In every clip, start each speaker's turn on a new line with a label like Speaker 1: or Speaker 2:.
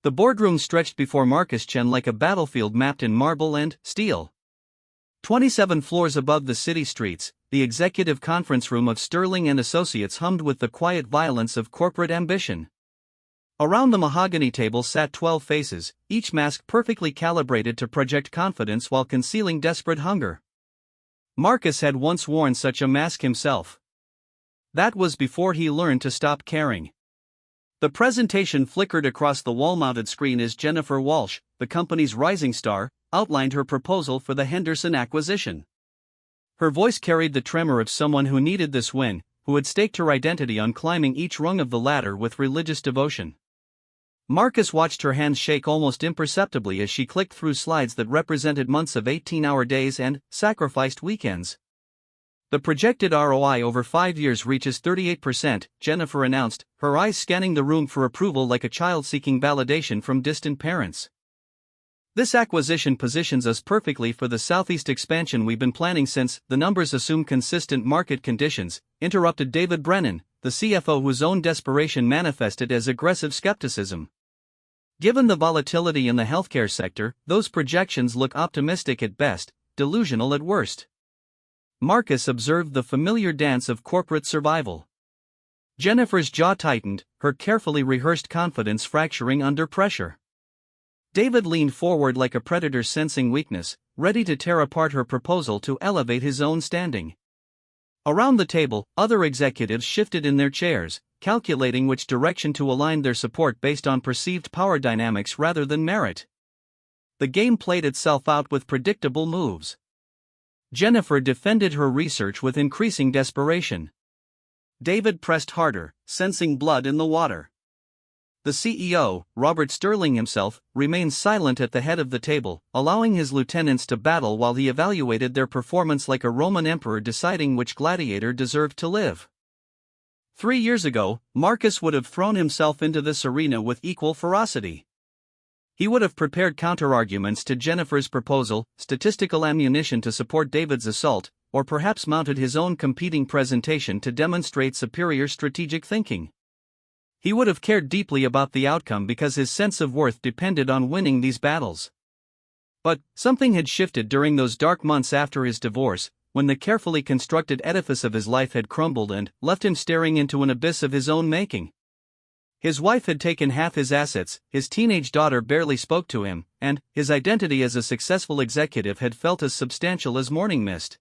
Speaker 1: The boardroom stretched before Marcus Chen like a battlefield mapped in marble and steel. 27 floors above the city streets, the executive conference room of Sterling and Associates hummed with the quiet violence of corporate ambition. Around the mahogany table sat 12 faces, each mask perfectly calibrated to project confidence while concealing desperate hunger. Marcus had once worn such a mask himself. That was before he learned to stop caring. The presentation flickered across the wall-mounted screen as Jennifer Walsh, the company's rising star, outlined her proposal for the Henderson acquisition. Her voice carried the tremor of someone who needed this win, who had staked her identity on climbing each rung of the ladder with religious devotion. Marcus watched her hands shake almost imperceptibly as she clicked through slides that represented months of 18-hour days and sacrificed weekends. The projected ROI over 5 years reaches 38%, Jennifer announced, her eyes scanning the room for approval like a child seeking validation from distant parents. This acquisition positions us perfectly for the Southeast expansion we've been planning since. The numbers assume consistent market conditions, interrupted David Brennan, the CFO whose own desperation manifested as aggressive skepticism. Given the volatility in the healthcare sector, those projections look optimistic at best, delusional at worst. Marcus observed the familiar dance of corporate survival. Jennifer's jaw tightened, her carefully rehearsed confidence fracturing under pressure. David leaned forward like a predator sensing weakness, ready to tear apart her proposal to elevate his own standing. Around the table, other executives shifted in their chairs, calculating which direction to align their support based on perceived power dynamics rather than merit. The game played itself out with predictable moves. Jennifer defended her research with increasing desperation. David pressed harder, sensing blood in the water. The CEO, Robert Sterling himself, remained silent at the head of the table, allowing his lieutenants to battle while he evaluated their performance like a Roman emperor deciding which gladiator deserved to live. 3 years ago, Marcus would have thrown himself into this arena with equal ferocity. He would have prepared counterarguments to Jennifer's proposal, statistical ammunition to support David's assault, or perhaps mounted his own competing presentation to demonstrate superior strategic thinking. He would have cared deeply about the outcome because his sense of worth depended on winning these battles. But something had shifted during those dark months after his divorce, when the carefully constructed edifice of his life had crumbled and left him staring into an abyss of his own making. His wife had taken half his assets, his teenage daughter barely spoke to him, and his identity as a successful executive had felt as substantial as morning mist.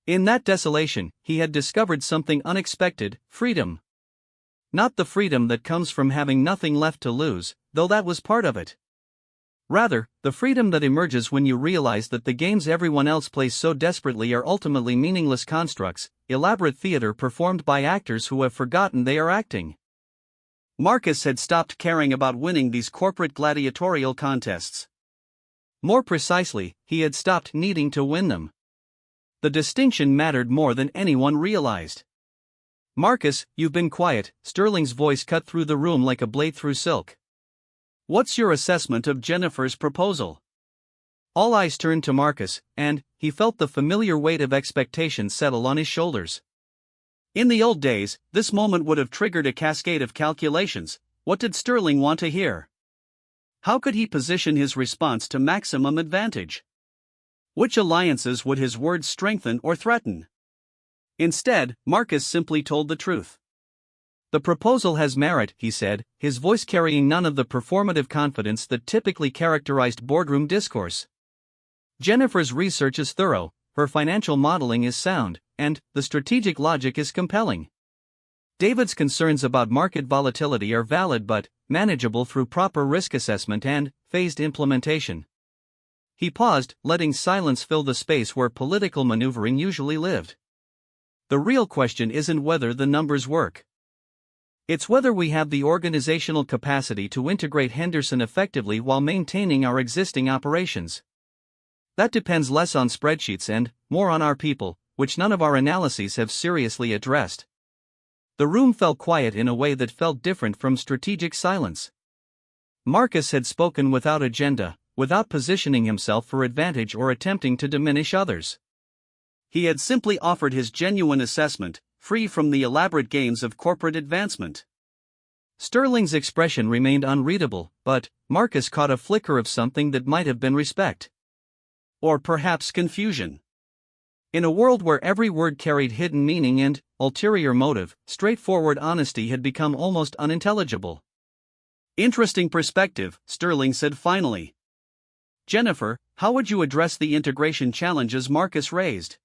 Speaker 1: In that desolation, he had discovered something unexpected: freedom. Not the freedom that comes from having nothing left to lose, though that was part of it. Rather, the freedom that emerges when you realize that the games everyone else plays so desperately are ultimately meaningless constructs, elaborate theater performed by actors who have forgotten they are acting. Marcus had stopped caring about winning these corporate gladiatorial contests. More precisely, he had stopped needing to win them. The distinction mattered more than anyone realized. "Marcus, you've been quiet," Sterling's voice cut through the room like a blade through silk. "What's your assessment of Jennifer's proposal?" All eyes turned to Marcus, and he felt the familiar weight of expectation settle on his shoulders. In the old days, this moment would have triggered a cascade of calculations. What did Sterling want to hear? How could he position his response to maximum advantage? Which alliances would his words strengthen or threaten? Instead, Marcus simply told the truth. "The proposal has merit," he said, his voice carrying none of the performative confidence that typically characterized boardroom discourse. "Jennifer's research is thorough, her financial modeling is sound, and the strategic logic is compelling. David's concerns about market volatility are valid but manageable through proper risk assessment and phased implementation." He paused, letting silence fill the space where political maneuvering usually lived. "The real question isn't whether the numbers work. It's whether we have the organizational capacity to integrate Henderson effectively while maintaining our existing operations. That depends less on spreadsheets and more on our people, which none of our analyses have seriously addressed." The room fell quiet in a way that felt different from strategic silence. Marcus had spoken without agenda, without positioning himself for advantage or attempting to diminish others. He had simply offered his genuine assessment, free from the elaborate games of corporate advancement. Sterling's expression remained unreadable, but Marcus caught a flicker of something that might have been respect. Or perhaps confusion. In a world where every word carried hidden meaning and ulterior motive, straightforward honesty had become almost unintelligible. "Interesting perspective," Sterling said finally. "Jennifer, how would you address the integration challenges Marcus raised?"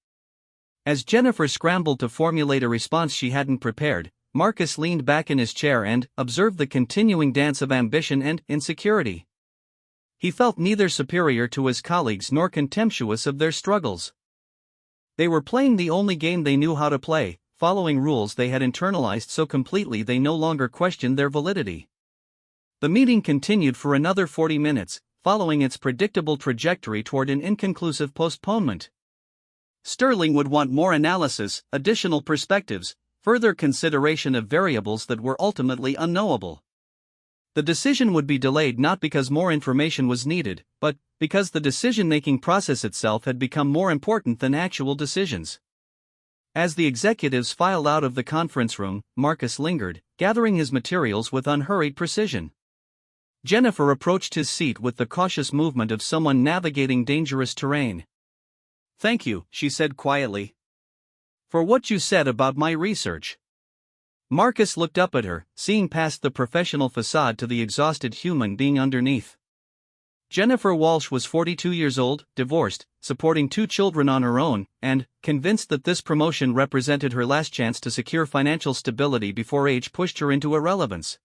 Speaker 1: As Jennifer scrambled to formulate a response she hadn't prepared, Marcus leaned back in his chair and observed the continuing dance of ambition and insecurity. He felt neither superior to his colleagues nor contemptuous of their struggles. They were playing the only game they knew how to play, following rules they had internalized so completely they no longer questioned their validity. The meeting continued for another 40 minutes, following its predictable trajectory toward an inconclusive postponement. Sterling would want more analysis, additional perspectives, further consideration of variables that were ultimately unknowable. The decision would be delayed not because more information was needed, but because the decision-making process itself had become more important than actual decisions. As the executives filed out of the conference room, Marcus lingered, gathering his materials with unhurried precision. Jennifer approached his seat with the cautious movement of someone navigating dangerous terrain. "Thank you," she said quietly, "for what you said about my research." Marcus looked up at her, seeing past the professional facade to the exhausted human being underneath. Jennifer Walsh was 42 years old, divorced, supporting 2 children on her own, and convinced that this promotion represented her last chance to secure financial stability before age pushed her into irrelevance.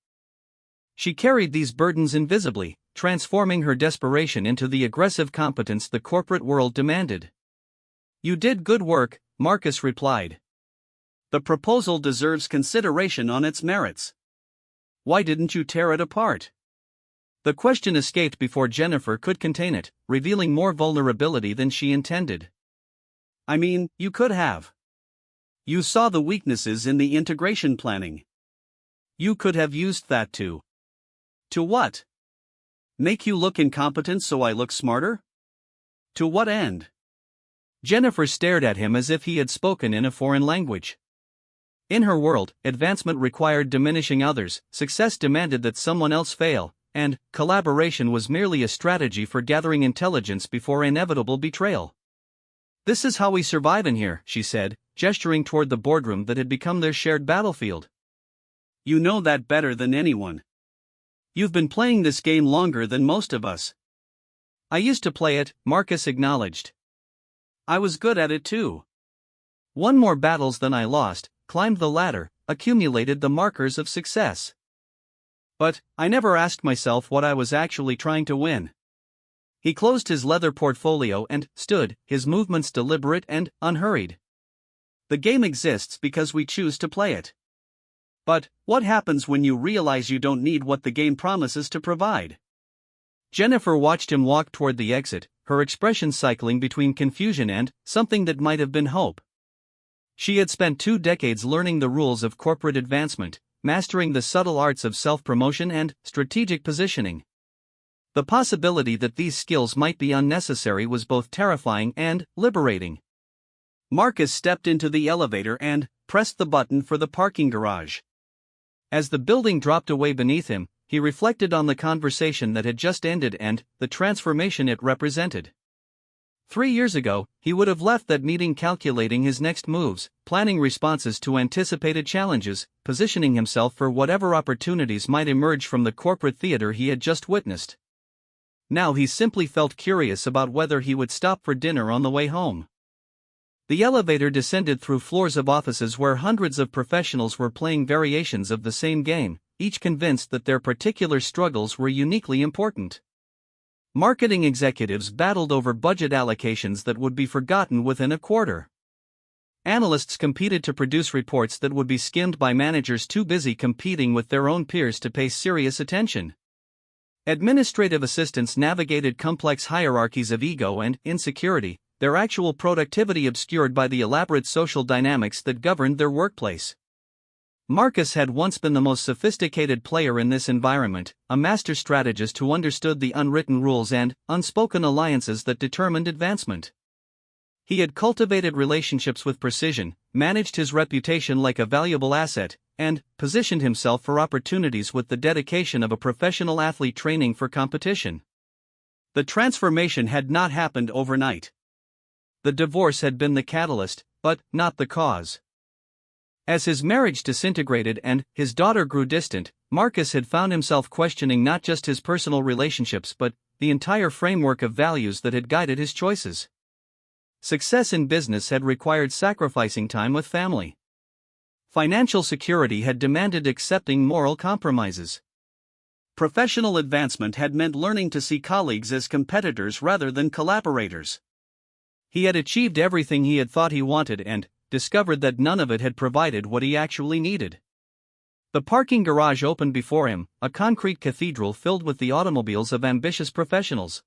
Speaker 1: She carried these burdens invisibly, transforming her desperation into the aggressive competence the corporate world demanded. "You did good work," Marcus replied. "The proposal deserves consideration on its merits. Why didn't you tear it apart?" The question escaped before Jennifer could contain it, revealing more vulnerability than she intended. "I mean, you could have. You saw the weaknesses in the integration planning. You could have used that to. To what? Make you look incompetent so I look smarter? To what end?" Jennifer stared at him as if he had spoken in a foreign language. In her world, advancement required diminishing others, success demanded that someone else fail, and collaboration was merely a strategy for gathering intelligence before inevitable betrayal. "This is how we survive in here," she said, gesturing toward the boardroom that had become their shared battlefield. "You know that better than anyone. You've been playing this game longer than most of us." "I used to play it," Marcus acknowledged. "I was good at it too. Won more battles than I lost, climbed the ladder, accumulated the markers of success. But I never asked myself what I was actually trying to win." He closed his leather portfolio and stood, his movements deliberate and unhurried. "The game exists because we choose to play it. But what happens when you realize you don't need what the game promises to provide?" Jennifer watched him walk toward the exit, her expression cycling between confusion and something that might have been hope. She had spent 2 decades learning the rules of corporate advancement, mastering the subtle arts of self-promotion and strategic positioning. The possibility that these skills might be unnecessary was both terrifying and liberating. Marcus stepped into the elevator and pressed the button for the parking garage. As the building dropped away beneath him, he reflected on the conversation that had just ended and the transformation it represented. 3 years ago, he would have left that meeting calculating his next moves, planning responses to anticipated challenges, positioning himself for whatever opportunities might emerge from the corporate theater he had just witnessed. Now he simply felt curious about whether he would stop for dinner on the way home. The elevator descended through floors of offices where hundreds of professionals were playing variations of the same game, each convinced that their particular struggles were uniquely important. Marketing executives battled over budget allocations that would be forgotten within a quarter. Analysts competed to produce reports that would be skimmed by managers too busy competing with their own peers to pay serious attention. Administrative assistants navigated complex hierarchies of ego and insecurity, their actual productivity obscured by the elaborate social dynamics that governed their workplace. Marcus had once been the most sophisticated player in this environment, a master strategist who understood the unwritten rules and unspoken alliances that determined advancement. He had cultivated relationships with precision, managed his reputation like a valuable asset, and positioned himself for opportunities with the dedication of a professional athlete training for competition. The transformation had not happened overnight. The divorce had been the catalyst, but not the cause. As his marriage disintegrated and his daughter grew distant, Marcus had found himself questioning not just his personal relationships but the entire framework of values that had guided his choices. Success in business had required sacrificing time with family. Financial security had demanded accepting moral compromises. Professional advancement had meant learning to see colleagues as competitors rather than collaborators. He had achieved everything he had thought he wanted and discovered that none of it had provided what he actually needed. The parking garage opened before him, a concrete cathedral filled with the automobiles of ambitious professionals.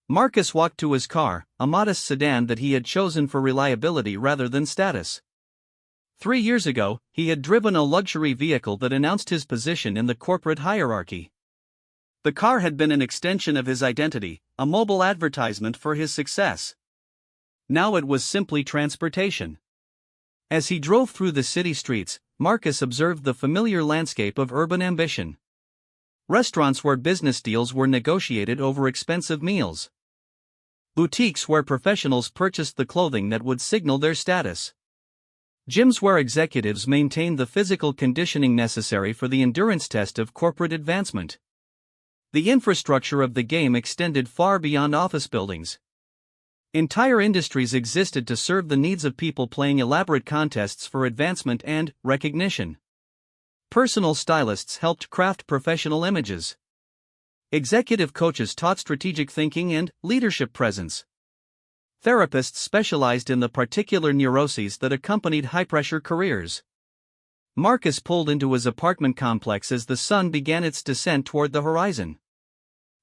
Speaker 1: Marcus walked to his car, a modest sedan that he had chosen for reliability rather than status. 3 years ago, he had driven a luxury vehicle that announced his position in the corporate hierarchy. The car had been an extension of his identity, a mobile advertisement for his success. Now it was simply transportation. As he drove through the city streets, Marcus observed the familiar landscape of urban ambition. Restaurants where business deals were negotiated over expensive meals. Boutiques where professionals purchased the clothing that would signal their status. Gyms where executives maintained the physical conditioning necessary for the endurance test of corporate advancement. The infrastructure of the game extended far beyond office buildings. Entire industries existed to serve the needs of people playing elaborate contests for advancement and recognition. Personal stylists helped craft professional images. Executive coaches taught strategic thinking and leadership presence. Therapists specialized in the particular neuroses that accompanied high-pressure careers. Marcus pulled into his apartment complex as the sun began its descent toward the horizon.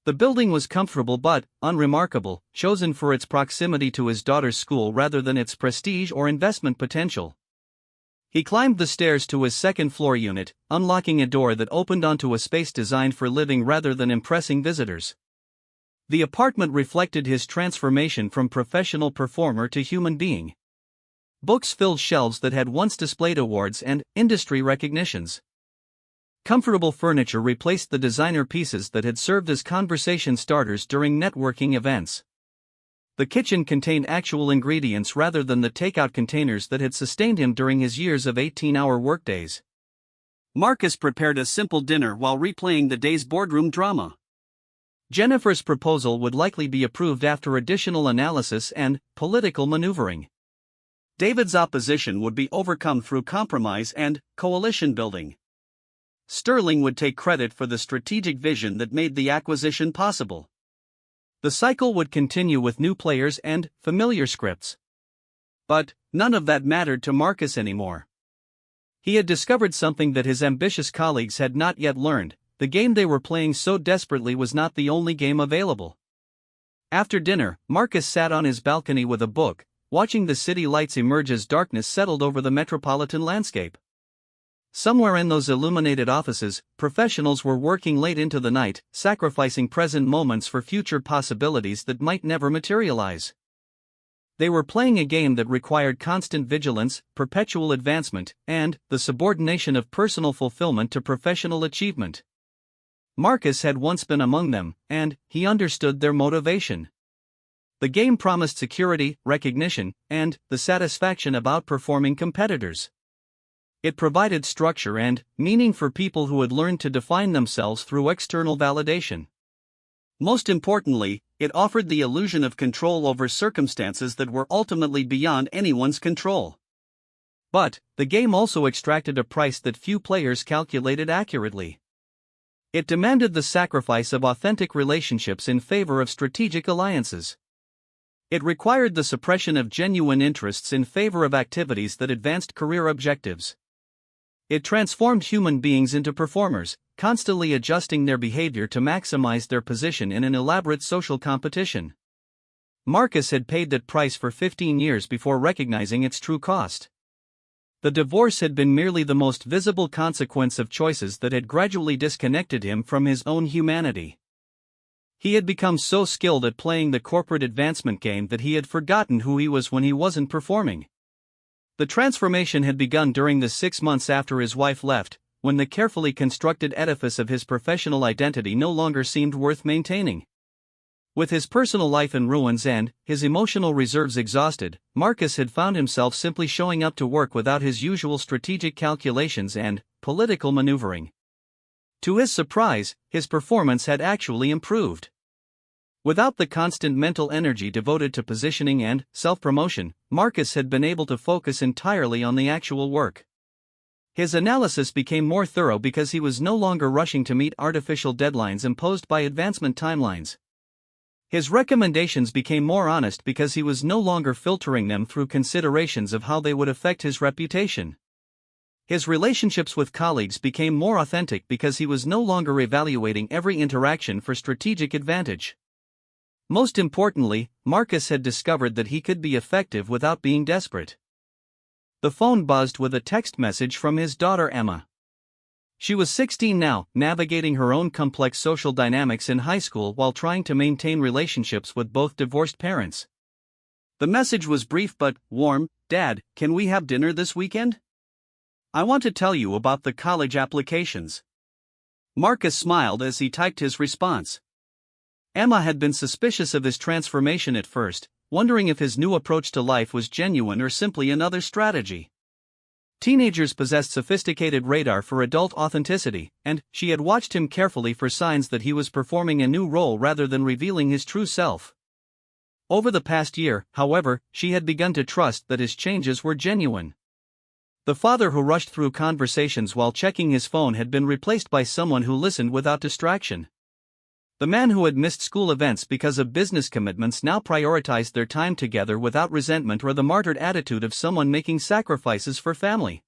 Speaker 1: The building was comfortable but unremarkable, chosen for its proximity to his daughter's school rather than its prestige or investment potential. He climbed the stairs to his second-floor unit, unlocking a door that opened onto a space designed for living rather than impressing visitors. The apartment reflected his transformation from professional performer to human being. Books filled shelves that had once displayed awards and industry recognitions. Comfortable furniture replaced the designer pieces that had served as conversation starters during networking events. The kitchen contained actual ingredients rather than the takeout containers that had sustained him during his years of 18-hour workdays. Marcus prepared a simple dinner while replaying the day's boardroom drama. Jennifer's proposal would likely be approved after additional analysis and political maneuvering. David's opposition would be overcome through compromise and coalition building. Sterling would take credit for the strategic vision that made the acquisition possible. The cycle would continue with new players and familiar scripts. But none of that mattered to Marcus anymore. He had discovered something that his ambitious colleagues had not yet learned: the game they were playing so desperately was not the only game available. After dinner, Marcus sat on his balcony with a book, watching the city lights emerge as darkness settled over the metropolitan landscape. Somewhere in those illuminated offices, professionals were working late into the night, sacrificing present moments for future possibilities that might never materialize. They were playing a game that required constant vigilance, perpetual advancement, and the subordination of personal fulfillment to professional achievement. Marcus had once been among them, and he understood their motivation. The game promised security, recognition, and the satisfaction of outperforming competitors. It provided structure and meaning for people who had learned to define themselves through external validation. Most importantly, it offered the illusion of control over circumstances that were ultimately beyond anyone's control. But the game also extracted a price that few players calculated accurately. It demanded the sacrifice of authentic relationships in favor of strategic alliances. It required the suppression of genuine interests in favor of activities that advanced career objectives. It transformed human beings into performers, constantly adjusting their behavior to maximize their position in an elaborate social competition. Marcus had paid that price for 15 years before recognizing its true cost. The divorce had been merely the most visible consequence of choices that had gradually disconnected him from his own humanity. He had become so skilled at playing the corporate advancement game that he had forgotten who he was when he wasn't performing. The transformation had begun during the 6 months after his wife left, when the carefully constructed edifice of his professional identity no longer seemed worth maintaining. With his personal life in ruins and his emotional reserves exhausted, Marcus had found himself simply showing up to work without his usual strategic calculations and political maneuvering. To his surprise, his performance had actually improved. Without the constant mental energy devoted to positioning and self-promotion, Marcus had been able to focus entirely on the actual work. His analysis became more thorough because he was no longer rushing to meet artificial deadlines imposed by advancement timelines. His recommendations became more honest because he was no longer filtering them through considerations of how they would affect his reputation. His relationships with colleagues became more authentic because he was no longer evaluating every interaction for strategic advantage. Most importantly, Marcus had discovered that he could be effective without being desperate. The phone buzzed with a text message from his daughter Emma. She was 16 now, navigating her own complex social dynamics in high school while trying to maintain relationships with both divorced parents. The message was brief but warm. "Dad, can we have dinner this weekend? I want to tell you about the college applications." Marcus smiled as he typed his response. Emma had been suspicious of his transformation at first, wondering if his new approach to life was genuine or simply another strategy. Teenagers possessed sophisticated radar for adult authenticity, and she had watched him carefully for signs that he was performing a new role rather than revealing his true self. Over the past year, however, she had begun to trust that his changes were genuine. The father who rushed through conversations while checking his phone had been replaced by someone who listened without distraction. The man who had missed school events because of business commitments now prioritized their time together without resentment or the martyred attitude of someone making sacrifices for family.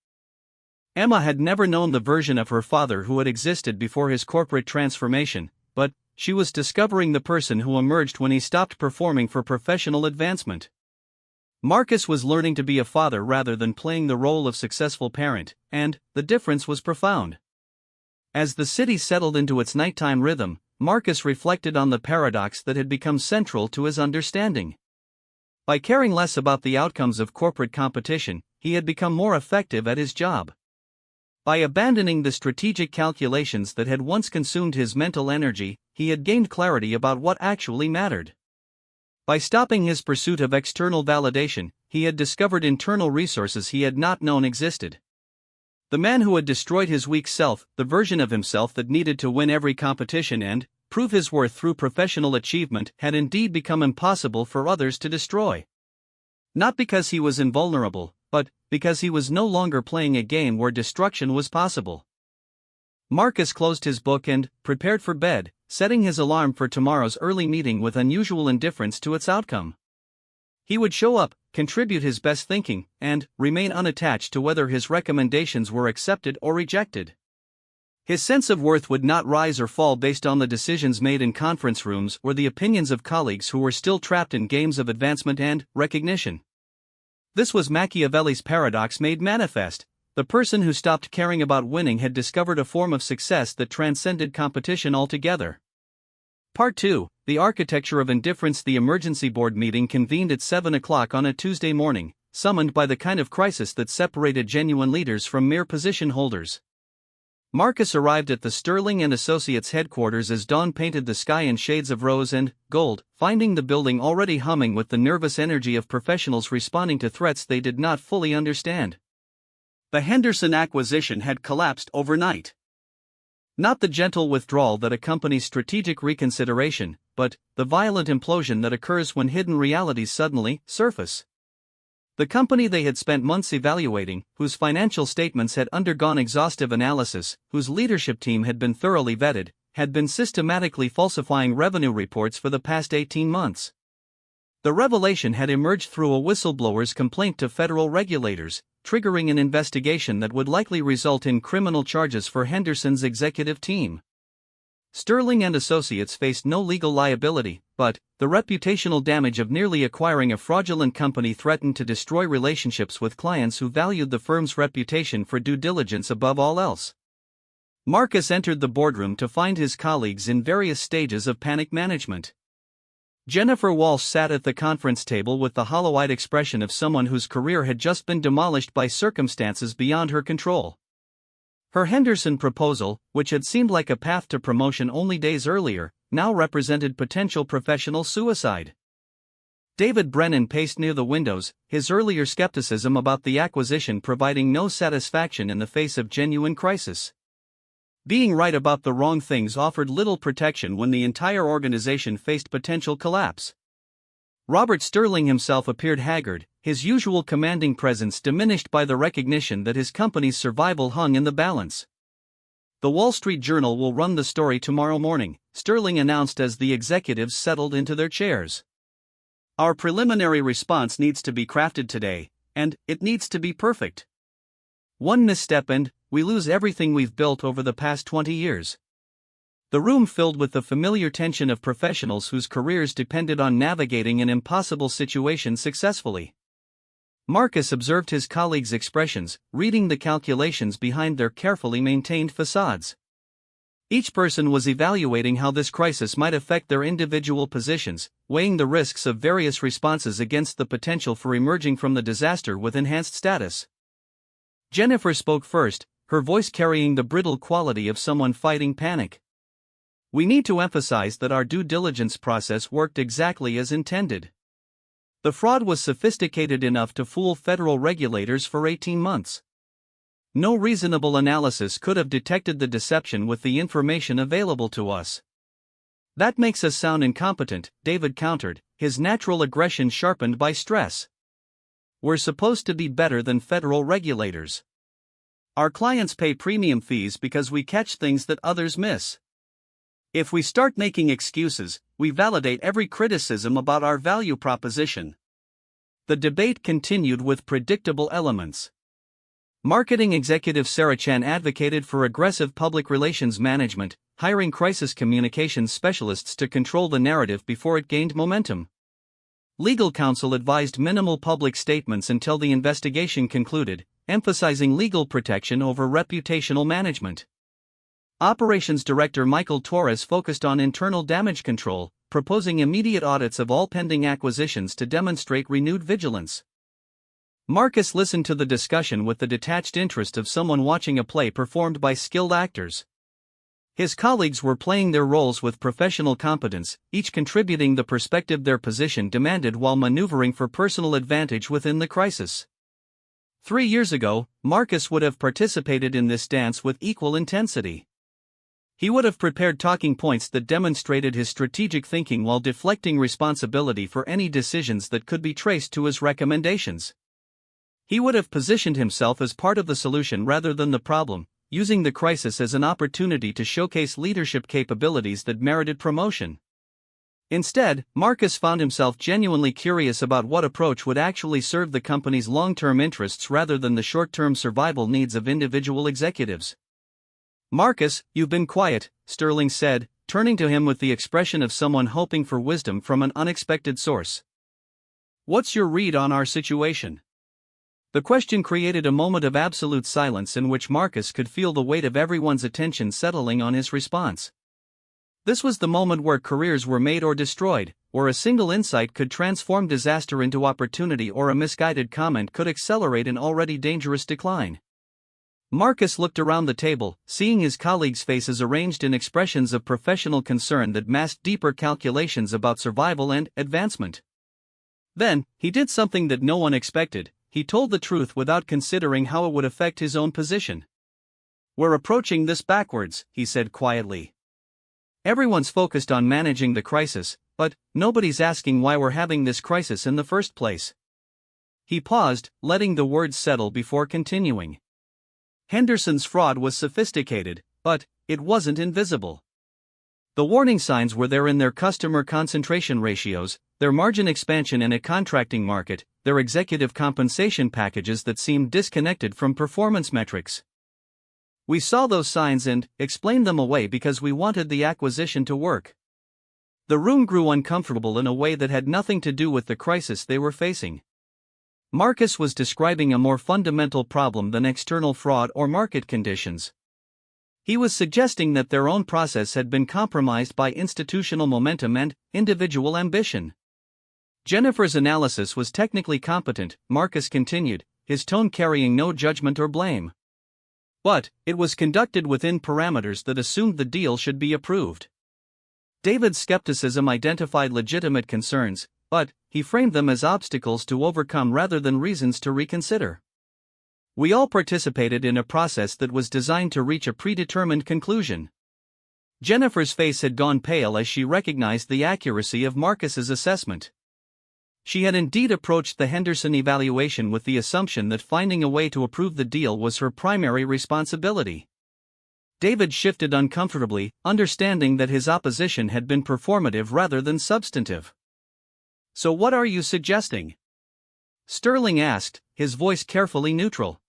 Speaker 1: Emma had never known the version of her father who had existed before his corporate transformation, but she was discovering the person who emerged when he stopped performing for professional advancement. Marcus was learning to be a father rather than playing the role of successful parent, and the difference was profound. As the city settled into its nighttime rhythm, Marcus reflected on the paradox that had become central to his understanding. By caring less about the outcomes of corporate competition, he had become more effective at his job. By abandoning the strategic calculations that had once consumed his mental energy, he had gained clarity about what actually mattered. By stopping his pursuit of external validation, he had discovered internal resources he had not known existed. The man who had destroyed his weak self, the version of himself that needed to win every competition and prove his worth through professional achievement, had indeed become impossible for others to destroy. Not because he was invulnerable, but because he was no longer playing a game where destruction was possible. Marcus closed his book and prepared for bed, setting his alarm for tomorrow's early meeting with unusual indifference to its outcome. He would show up, contribute his best thinking, and remain unattached to whether his recommendations were accepted or rejected. His sense of worth would not rise or fall based on the decisions made in conference rooms or the opinions of colleagues who were still trapped in games of advancement and recognition. This was Machiavelli's paradox made manifest. The person who stopped caring about winning had discovered a form of success that transcended competition altogether. Part 2, The Architecture of Indifference. The emergency board meeting convened at 7 o'clock on a Tuesday morning, summoned by the kind of crisis that separated genuine leaders from mere position holders. Marcus arrived at the Sterling & Associates headquarters as dawn painted the sky in shades of rose and gold, finding the building already humming with the nervous energy of professionals responding to threats they did not fully understand. The Henderson acquisition had collapsed overnight. Not the gentle withdrawal that accompanies strategic reconsideration, but the violent implosion that occurs when hidden realities suddenly surface. The company they had spent months evaluating, whose financial statements had undergone exhaustive analysis, whose leadership team had been thoroughly vetted, had been systematically falsifying revenue reports for the past 18 months. The revelation had emerged through a whistleblower's complaint to federal regulators, triggering an investigation that would likely result in criminal charges for Henderson's executive team. Sterling & Associates faced no legal liability, but the reputational damage of nearly acquiring a fraudulent company threatened to destroy relationships with clients who valued the firm's reputation for due diligence above all else. Marcus entered the boardroom to find his colleagues in various stages of panic management. Jennifer Walsh sat at the conference table with the hollow-eyed expression of someone whose career had just been demolished by circumstances beyond her control. Her Henderson proposal, which had seemed like a path to promotion only days earlier, now represented potential professional suicide. David Brennan paced near the windows, his earlier skepticism about the acquisition providing no satisfaction in the face of genuine crisis. Being right about the wrong things offered little protection when the entire organization faced potential collapse. Robert Sterling himself appeared haggard, his usual commanding presence diminished by the recognition that his company's survival hung in the balance. "The Wall Street Journal will run the story tomorrow morning," Sterling announced as the executives settled into their chairs. "Our preliminary response needs to be crafted today, and it needs to be perfect. One misstep and we lose everything we've built over the past 20 years. The room filled with the familiar tension of professionals whose careers depended on navigating an impossible situation successfully. Marcus observed his colleagues' expressions, reading the calculations behind their carefully maintained facades. Each person was evaluating how this crisis might affect their individual positions, weighing the risks of various responses against the potential for emerging from the disaster with enhanced status. Jennifer spoke first, her voice carrying the brittle quality of someone fighting panic. "We need to emphasize that our due diligence process worked exactly as intended. The fraud was sophisticated enough to fool federal regulators for 18 months. No reasonable analysis could have detected the deception with the information available to us." "That makes us sound incompetent," David countered, his natural aggression sharpened by stress. "We're supposed to be better than federal regulators. Our clients pay premium fees because we catch things that others miss. If we start making excuses, we validate every criticism about our value proposition." The debate continued with predictable elements. Marketing executive Sarah Chan advocated for aggressive public relations management, hiring crisis communications specialists to control the narrative before it gained momentum. Legal counsel advised minimal public statements until the investigation concluded, emphasizing legal protection over reputational management. Operations Director Michael Torres focused on internal damage control, proposing immediate audits of all pending acquisitions to demonstrate renewed vigilance. Marcus listened to the discussion with the detached interest of someone watching a play performed by skilled actors. His colleagues were playing their roles with professional competence, each contributing the perspective their position demanded while maneuvering for personal advantage within the crisis. 3 years ago, Marcus would have participated in this dance with equal intensity. He would have prepared talking points that demonstrated his strategic thinking while deflecting responsibility for any decisions that could be traced to his recommendations. He would have positioned himself as part of the solution rather than the problem, using the crisis as an opportunity to showcase leadership capabilities that merited promotion. Instead, Marcus found himself genuinely curious about what approach would actually serve the company's long-term interests rather than the short-term survival needs of individual executives. "Marcus, you've been quiet," Sterling said, turning to him with the expression of someone hoping for wisdom from an unexpected source. "What's your read on our situation?" The question created a moment of absolute silence in which Marcus could feel the weight of everyone's attention settling on his response. This was the moment where careers were made or destroyed, where a single insight could transform disaster into opportunity or a misguided comment could accelerate an already dangerous decline. Marcus looked around the table, seeing his colleagues' faces arranged in expressions of professional concern that masked deeper calculations about survival and advancement. Then, he did something that no one expected. He told the truth without considering how it would affect his own position. "We're approaching this backwards," he said quietly. "Everyone's focused on managing the crisis, but nobody's asking why we're having this crisis in the first place." He paused, letting the words settle before continuing. "Henderson's fraud was sophisticated, but it wasn't invisible. The warning signs were there in their customer concentration ratios, their margin expansion in a contracting market, their executive compensation packages that seemed disconnected from performance metrics. We saw those signs and explained them away because we wanted the acquisition to work." The room grew uncomfortable in a way that had nothing to do with the crisis they were facing. Marcus was describing a more fundamental problem than external fraud or market conditions. He was suggesting that their own process had been compromised by institutional momentum and individual ambition. Jennifer's analysis was technically competent, Marcus continued, his tone carrying no judgment or blame. But it was conducted within parameters that assumed the deal should be approved. David's skepticism identified legitimate concerns, but he framed them as obstacles to overcome rather than reasons to reconsider. We all participated in a process that was designed to reach a predetermined conclusion. Jennifer's face had gone pale as she recognized the accuracy of Marcus's assessment. She had indeed approached the Henderson evaluation with the assumption that finding a way to approve the deal was her primary responsibility. David shifted uncomfortably, understanding that his opposition had been performative rather than substantive. "So what are you suggesting?" Sterling asked, his voice carefully neutral.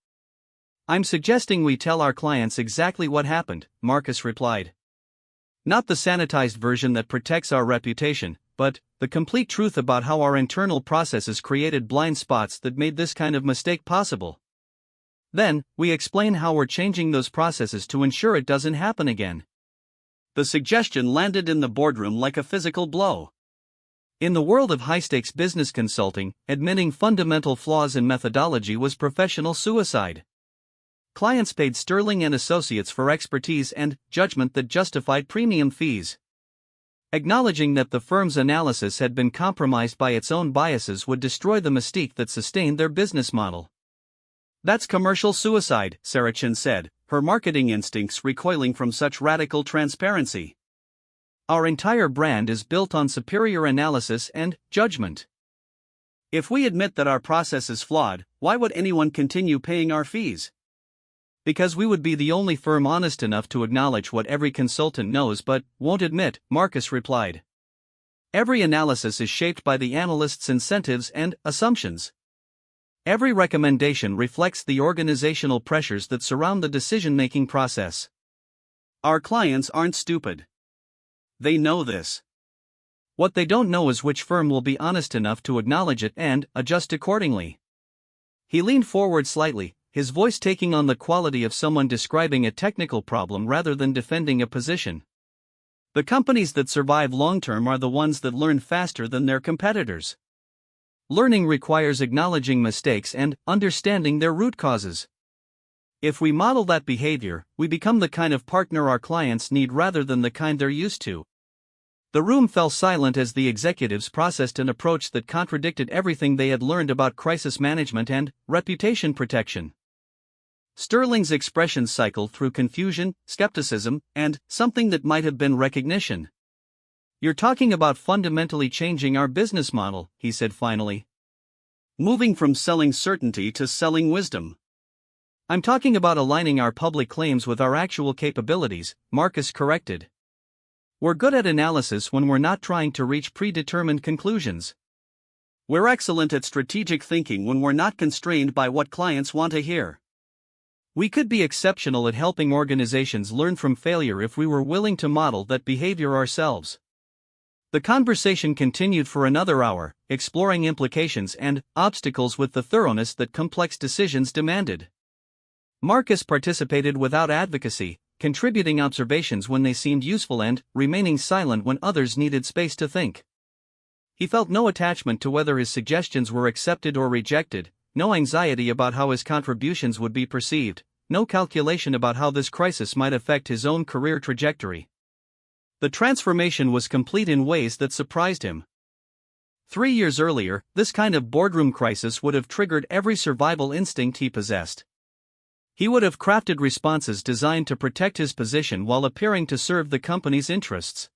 Speaker 1: "I'm suggesting we tell our clients exactly what happened," Marcus replied. "Not the sanitized version that protects our reputation, but the complete truth about how our internal processes created blind spots that made this kind of mistake possible. Then, we explain how we're changing those processes to ensure it doesn't happen again." The suggestion landed in the boardroom like a physical blow. In the world of high-stakes business consulting, admitting fundamental flaws in methodology was professional suicide. Clients paid Sterling and Associates for expertise and judgment that justified premium fees. Acknowledging that the firm's analysis had been compromised by its own biases would destroy the mystique that sustained their business model. "That's commercial suicide," Sarachin said, her marketing instincts recoiling from such radical transparency. "Our entire brand is built on superior analysis and judgment. If we admit that our process is flawed, why would anyone continue paying our fees?" "Because we would be the only firm honest enough to acknowledge what every consultant knows but won't admit," Marcus replied. "Every analysis is shaped by the analyst's incentives and assumptions. Every recommendation reflects the organizational pressures that surround the decision-making process. Our clients aren't stupid. They know this. What they don't know is which firm will be honest enough to acknowledge it and adjust accordingly." He leaned forward slightly, his voice taking on the quality of someone describing a technical problem rather than defending a position. "The companies that survive long-term are the ones that learn faster than their competitors. Learning requires acknowledging mistakes and understanding their root causes. If we model that behavior, we become the kind of partner our clients need rather than the kind they're used to." The room fell silent as the executives processed an approach that contradicted everything they had learned about crisis management and reputation protection. Sterling's expressions cycled through confusion, skepticism, and something that might have been recognition. "You're talking about fundamentally changing our business model," he said finally. "Moving from selling certainty to selling wisdom." "I'm talking about aligning our public claims with our actual capabilities," Marcus corrected. "We're good at analysis when we're not trying to reach predetermined conclusions. We're excellent at strategic thinking when we're not constrained by what clients want to hear. We could be exceptional at helping organizations learn from failure if we were willing to model that behavior ourselves." The conversation continued for another hour, exploring implications and obstacles with the thoroughness that complex decisions demanded. Marcus participated without advocacy, contributing observations when they seemed useful and remaining silent when others needed space to think. He felt no attachment to whether his suggestions were accepted or rejected, no anxiety about how his contributions would be perceived, no calculation about how this crisis might affect his own career trajectory. The transformation was complete in ways that surprised him. 3 years earlier, this kind of boardroom crisis would have triggered every survival instinct he possessed. He would have crafted responses designed to protect his position while appearing to serve the company's interests.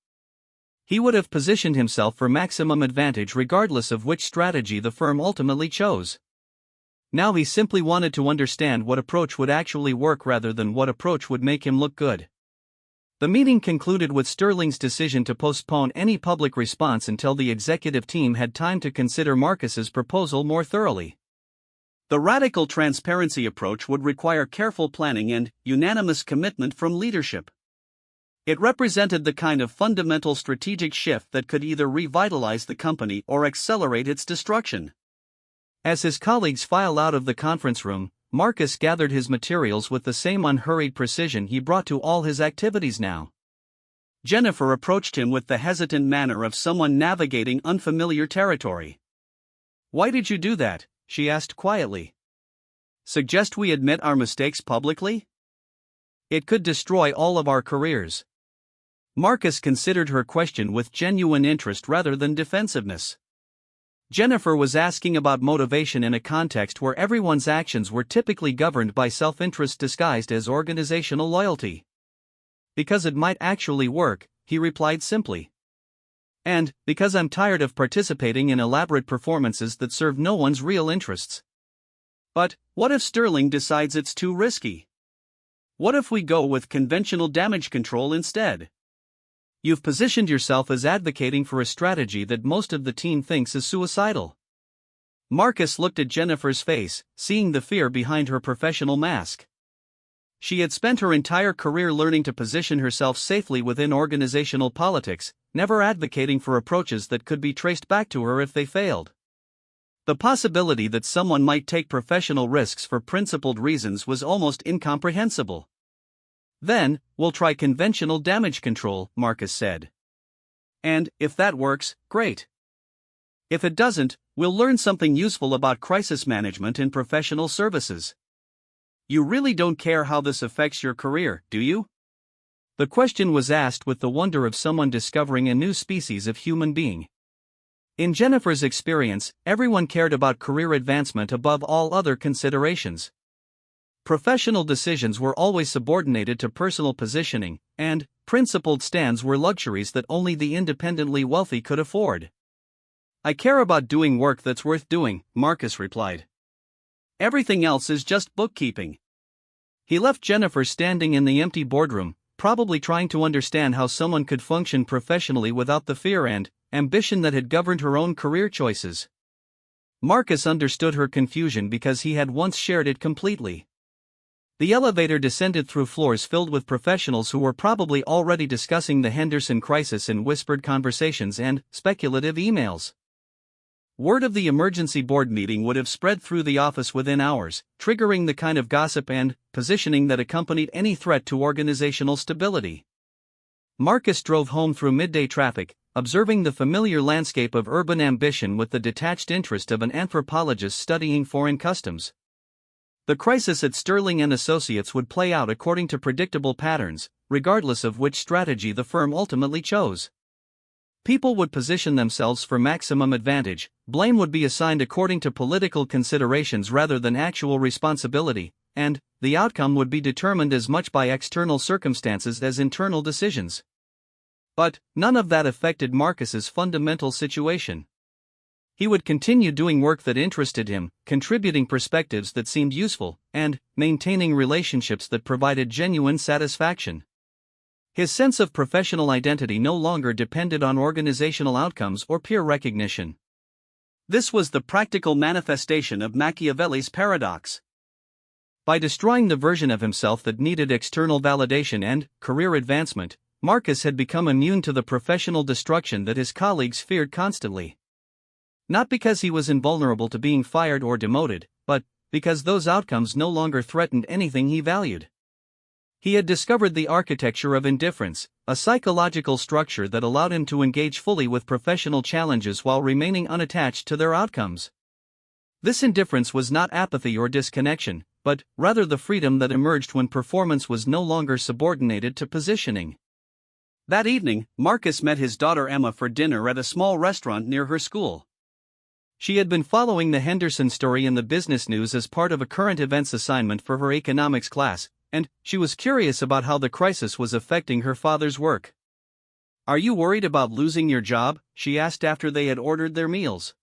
Speaker 1: He would have positioned himself for maximum advantage regardless of which strategy the firm ultimately chose. Now he simply wanted to understand what approach would actually work rather than what approach would make him look good. The meeting concluded with Sterling's decision to postpone any public response until the executive team had time to consider Marcus's proposal more thoroughly. The radical transparency approach would require careful planning and unanimous commitment from leadership. It represented the kind of fundamental strategic shift that could either revitalize the company or accelerate its destruction. As his colleagues filed out of the conference room, Marcus gathered his materials with the same unhurried precision he brought to all his activities now. Jennifer approached him with the hesitant manner of someone navigating unfamiliar territory. "Why did you do that?" she asked quietly. "Suggest we admit our mistakes publicly? It could destroy all of our careers." Marcus considered her question with genuine interest rather than defensiveness. Jennifer was asking about motivation in a context where everyone's actions were typically governed by self-interest disguised as organizational loyalty. "Because it might actually work," he replied simply. "And because I'm tired of participating in elaborate performances that serve no one's real interests." "But what if Sterling decides it's too risky? What if we go with conventional damage control instead? You've positioned yourself as advocating for a strategy that most of the team thinks is suicidal." Marcus looked at Jennifer's face, seeing the fear behind her professional mask. She had spent her entire career learning to position herself safely within organizational politics, never advocating for approaches that could be traced back to her if they failed. The possibility that someone might take professional risks for principled reasons was almost incomprehensible. "Then, we'll try conventional damage control," Marcus said. "And, if that works, great. If it doesn't, we'll learn something useful about crisis management in professional services." "You really don't care how this affects your career, do you?" The question was asked with the wonder of someone discovering a new species of human being. In Jennifer's experience, everyone cared about career advancement above all other considerations. Professional decisions were always subordinated to personal positioning, and principled stands were luxuries that only the independently wealthy could afford. "I care about doing work that's worth doing," Marcus replied. "Everything else is just bookkeeping." He left Jennifer standing in the empty boardroom, probably trying to understand how someone could function professionally without the fear and ambition that had governed her own career choices. Marcus understood her confusion because he had once shared it completely. The elevator descended through floors filled with professionals who were probably already discussing the Henderson crisis in whispered conversations and speculative emails. Word of the emergency board meeting would have spread through the office within hours, triggering the kind of gossip and positioning that accompanied any threat to organizational stability. Marcus drove home through midday traffic, observing the familiar landscape of urban ambition with the detached interest of an anthropologist studying foreign customs. The crisis at Sterling and Associates would play out according to predictable patterns, regardless of which strategy the firm ultimately chose. People would position themselves for maximum advantage, blame would be assigned according to political considerations rather than actual responsibility, and the outcome would be determined as much by external circumstances as internal decisions. But none of that affected Marcus's fundamental situation. He would continue doing work that interested him, contributing perspectives that seemed useful, and maintaining relationships that provided genuine satisfaction. His sense of professional identity no longer depended on organizational outcomes or peer recognition. This was the practical manifestation of Machiavelli's paradox. By destroying the version of himself that needed external validation and career advancement, Marcus had become immune to the professional destruction that his colleagues feared constantly. Not because he was invulnerable to being fired or demoted, but because those outcomes no longer threatened anything he valued. He had discovered the architecture of indifference, a psychological structure that allowed him to engage fully with professional challenges while remaining unattached to their outcomes. This indifference was not apathy or disconnection, but rather the freedom that emerged when performance was no longer subordinated to positioning. That evening, Marcus met his daughter Emma for dinner at a small restaurant near her school. She had been following the Henderson story in the business news as part of a current events assignment for her economics class, and she was curious about how the crisis was affecting her father's work. "Are you worried about losing your job?" she asked after they had ordered their meals.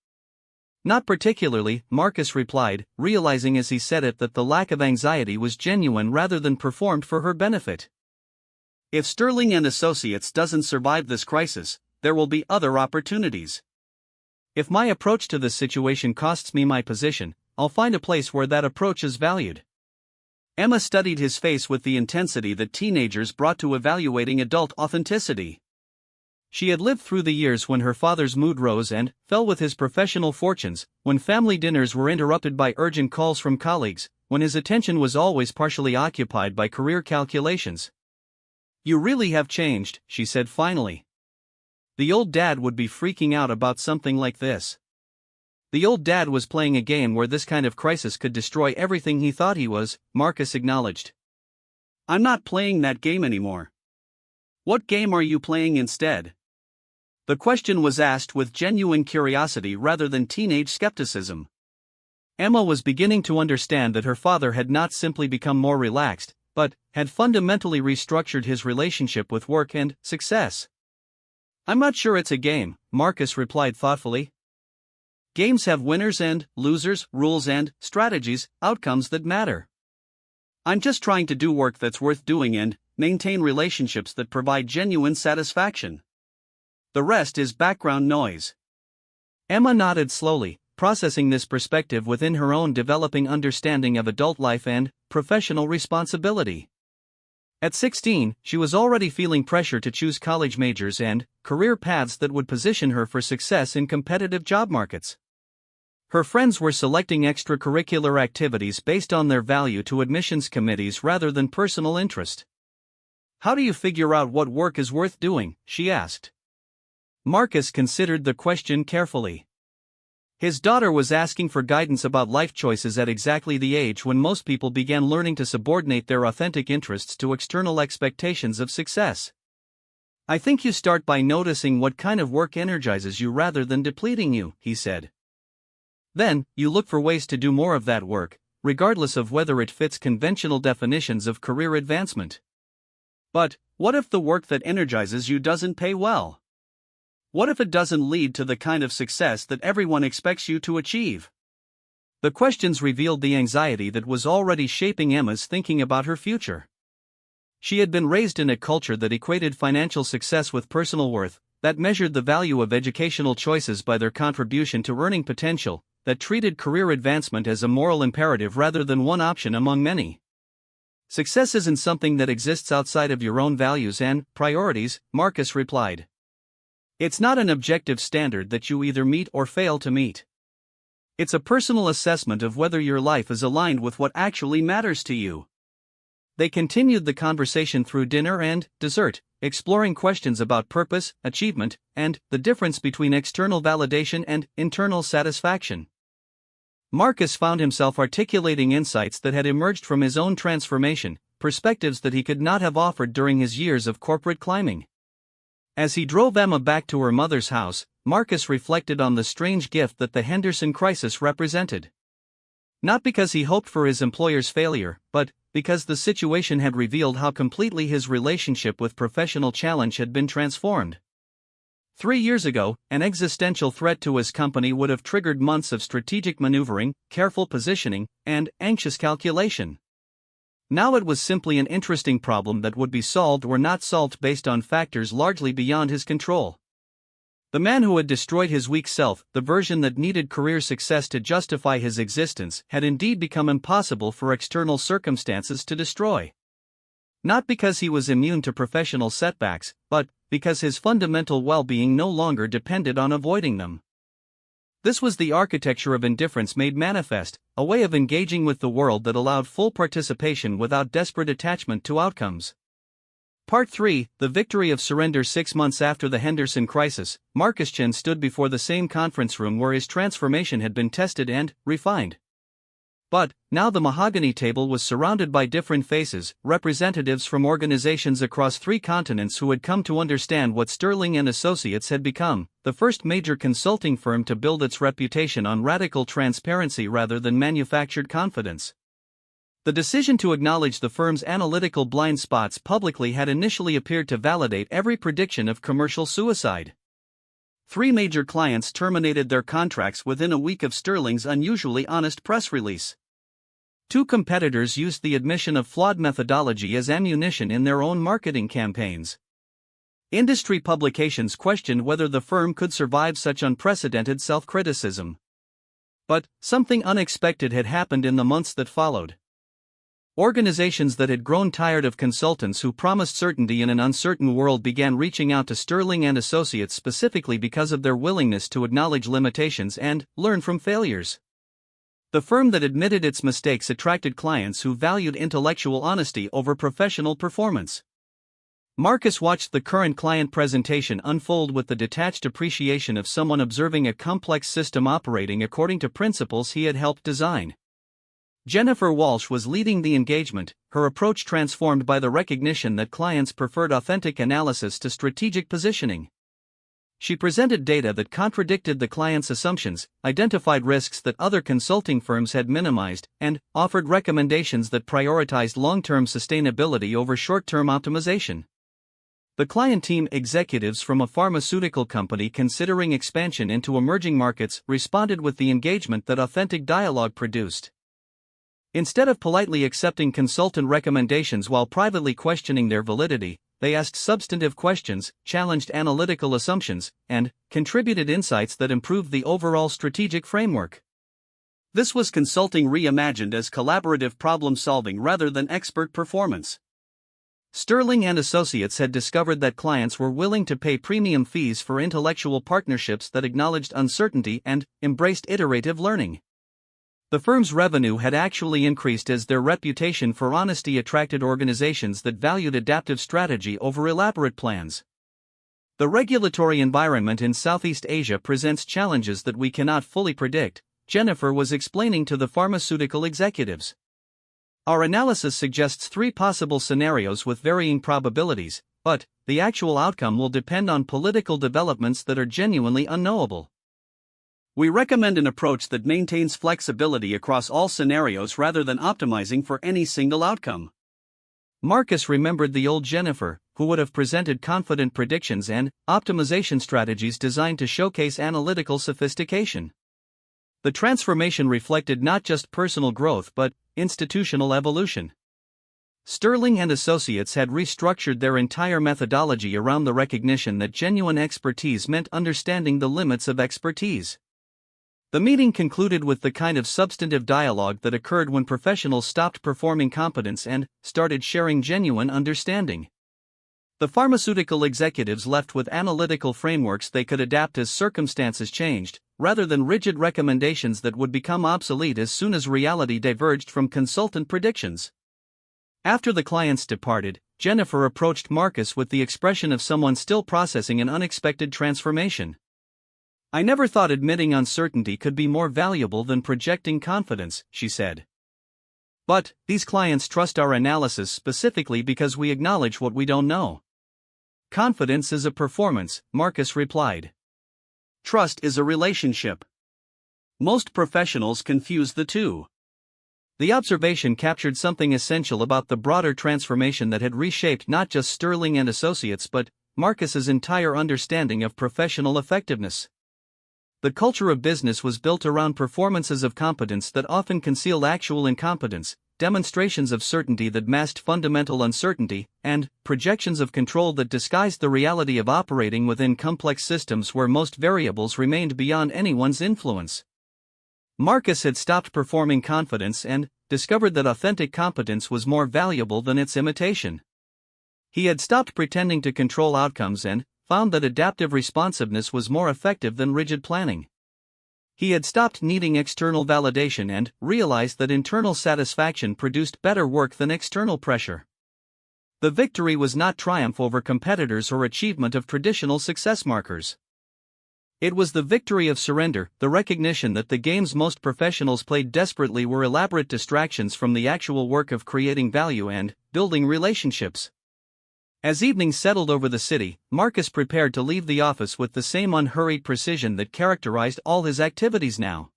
Speaker 1: "Not particularly," Marcus replied, realizing as he said it that the lack of anxiety was genuine rather than performed for her benefit. "If Sterling and Associates doesn't survive this crisis, there will be other opportunities. If my approach to this situation costs me my position, I'll find a place where that approach is valued." Emma studied his face with the intensity that teenagers brought to evaluating adult authenticity. She had lived through the years when her father's mood rose and fell with his professional fortunes, when family dinners were interrupted by urgent calls from colleagues, when his attention was always partially occupied by career calculations. "You really have changed," she said finally. The old dad would be freaking out about something like this. The old dad was playing a game where this kind of crisis could destroy everything he thought he was, Marcus acknowledged. "I'm not playing that game anymore." "What game are you playing instead?" The question was asked with genuine curiosity rather than teenage skepticism. Emma was beginning to understand that her father had not simply become more relaxed, but had fundamentally restructured his relationship with work and success. "I'm not sure it's a game," Marcus replied thoughtfully. "Games have winners and losers, rules and strategies, outcomes that matter. I'm just trying to do work that's worth doing and maintain relationships that provide genuine satisfaction. The rest is background noise." Emma nodded slowly, processing this perspective within her own developing understanding of adult life and professional responsibility. At 16, she was already feeling pressure to choose college majors and career paths that would position her for success in competitive job markets. Her friends were selecting extracurricular activities based on their value to admissions committees rather than personal interest. "How do you figure out what work is worth doing?" she asked. Marcus considered the question carefully. His daughter was asking for guidance about life choices at exactly the age when most people began learning to subordinate their authentic interests to external expectations of success. "I think you start by noticing what kind of work energizes you rather than depleting you," he said. "Then, you look for ways to do more of that work, regardless of whether it fits conventional definitions of career advancement." "But what if the work that energizes you doesn't pay well? What if it doesn't lead to the kind of success that everyone expects you to achieve?" The questions revealed the anxiety that was already shaping Emma's thinking about her future. She had been raised in a culture that equated financial success with personal worth, that measured the value of educational choices by their contribution to earning potential, that treated career advancement as a moral imperative rather than one option among many. "Success isn't something that exists outside of your own values and priorities," Marcus replied. "It's not an objective standard that you either meet or fail to meet. It's a personal assessment of whether your life is aligned with what actually matters to you." They continued the conversation through dinner and dessert, exploring questions about purpose, achievement, and the difference between external validation and internal satisfaction. Marcus found himself articulating insights that had emerged from his own transformation, perspectives that he could not have offered during his years of corporate climbing. As he drove Emma back to her mother's house, Marcus reflected on the strange gift that the Henderson crisis represented. Not because he hoped for his employer's failure, but because the situation had revealed how completely his relationship with professional challenge had been transformed. 3 years ago, an existential threat to his company would have triggered months of strategic maneuvering, careful positioning, and anxious calculation. Now it was simply an interesting problem that would be solved or not solved based on factors largely beyond his control. The man who had destroyed his weak self, the version that needed career success to justify his existence, had indeed become impossible for external circumstances to destroy. Not because he was immune to professional setbacks, but because his fundamental well-being no longer depended on avoiding them. This was the architecture of indifference made manifest, a way of engaging with the world that allowed full participation without desperate attachment to outcomes. Part 3, The Victory of Surrender. 6 months after the Henderson crisis, Marcus Chen stood before the same conference room where his transformation had been tested and refined. But now the mahogany table was surrounded by different faces, representatives from organizations across 3 continents who had come to understand what Sterling and Associates had become, the first major consulting firm to build its reputation on radical transparency rather than manufactured confidence. The decision to acknowledge the firm's analytical blind spots publicly had initially appeared to validate every prediction of commercial suicide. 3 major clients terminated their contracts within a week of Sterling's unusually honest press release. 2 competitors used the admission of flawed methodology as ammunition in their own marketing campaigns. Industry publications questioned whether the firm could survive such unprecedented self-criticism. But something unexpected had happened in the months that followed. Organizations that had grown tired of consultants who promised certainty in an uncertain world began reaching out to Sterling and Associates specifically because of their willingness to acknowledge limitations and learn from failures. The firm that admitted its mistakes attracted clients who valued intellectual honesty over professional performance. Marcus watched the current client presentation unfold with the detached appreciation of someone observing a complex system operating according to principles he had helped design. Jennifer Walsh was leading the engagement, her approach transformed by the recognition that clients preferred authentic analysis to strategic positioning. She presented data that contradicted the client's assumptions, identified risks that other consulting firms had minimized, and offered recommendations that prioritized long-term sustainability over short-term optimization. The client team, executives from a pharmaceutical company considering expansion into emerging markets, responded with the engagement that authentic dialogue produced. Instead of politely accepting consultant recommendations while privately questioning their validity, they asked substantive questions, challenged analytical assumptions, and contributed insights that improved the overall strategic framework. This was consulting reimagined as collaborative problem-solving rather than expert performance. Sterling and Associates had discovered that clients were willing to pay premium fees for intellectual partnerships that acknowledged uncertainty and embraced iterative learning. The firm's revenue had actually increased as their reputation for honesty attracted organizations that valued adaptive strategy over elaborate plans. The regulatory environment in Southeast Asia presents challenges that we cannot fully predict, Jennifer was explaining to the pharmaceutical executives. Our analysis suggests 3 possible scenarios with varying probabilities, but the actual outcome will depend on political developments that are genuinely unknowable. We recommend an approach that maintains flexibility across all scenarios rather than optimizing for any single outcome. Marcus remembered the old Jennifer, who would have presented confident predictions and optimization strategies designed to showcase analytical sophistication. The transformation reflected not just personal growth but institutional evolution. Sterling and Associates had restructured their entire methodology around the recognition that genuine expertise meant understanding the limits of expertise. The meeting concluded with the kind of substantive dialogue that occurred when professionals stopped performing competence and started sharing genuine understanding. The pharmaceutical executives left with analytical frameworks they could adapt as circumstances changed, rather than rigid recommendations that would become obsolete as soon as reality diverged from consultant predictions. After the clients departed, Jennifer approached Marcus with the expression of someone still processing an unexpected transformation. "I never thought admitting uncertainty could be more valuable than projecting confidence," she said. "But these clients trust our analysis specifically because we acknowledge what we don't know." "Confidence is a performance," Marcus replied. "Trust is a relationship. Most professionals confuse the two." The observation captured something essential about the broader transformation that had reshaped not just Sterling and Associates but Marcus's entire understanding of professional effectiveness. The culture of business was built around performances of competence that often concealed actual incompetence, demonstrations of certainty that masked fundamental uncertainty, and projections of control that disguised the reality of operating within complex systems where most variables remained beyond anyone's influence. Marcus had stopped performing confidence and discovered that authentic competence was more valuable than its imitation. He had stopped pretending to control outcomes and found that adaptive responsiveness was more effective than rigid planning. He had stopped needing external validation and realized that internal satisfaction produced better work than external pressure. The victory was not triumph over competitors or achievement of traditional success markers. It was the victory of surrender, the recognition that the games most professionals played desperately were elaborate distractions from the actual work of creating value and building relationships. As evening settled over the city, Marcus prepared to leave the office with the same unhurried precision that characterized all his activities now.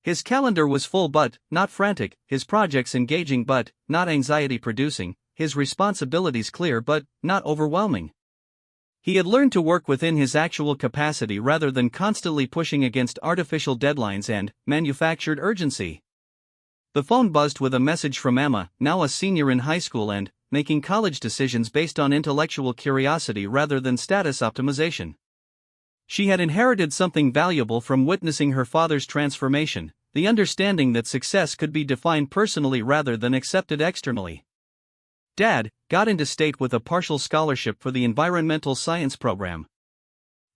Speaker 1: His calendar was full but not frantic, his projects engaging but not anxiety-producing, his responsibilities clear but not overwhelming. He had learned to work within his actual capacity rather than constantly pushing against artificial deadlines and manufactured urgency. The phone buzzed with a message from Emma, now a senior in high school and making college decisions based on intellectual curiosity rather than status optimization. She had inherited something valuable from witnessing her father's transformation, the understanding that success could be defined personally rather than accepted externally. Dad got into state with a partial scholarship for the environmental science program.